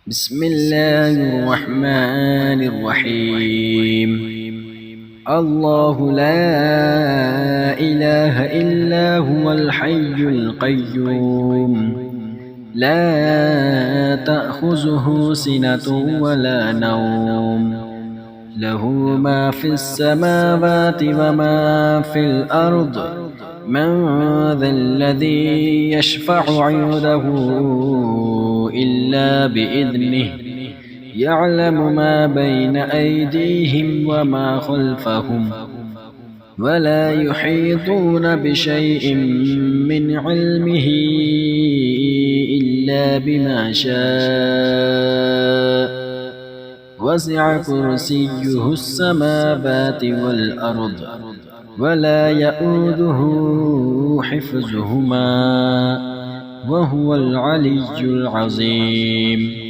بسم الله الرحمن الرحيم. الله لا إله إلا هو الحي القيوم لا تأخذه سنة ولا نوم، له ما في السماوات وما في الأرض. من ذا الذي يشفع عنده إلا بإذنه، يعلم ما بين أيديهم وما خلفهم، ولا يحيطون بشيء من علمه إلا بما شاء. وسع كرسيه السماوات والأرض ولا يئوده حفظهما وهو العلي العظيم.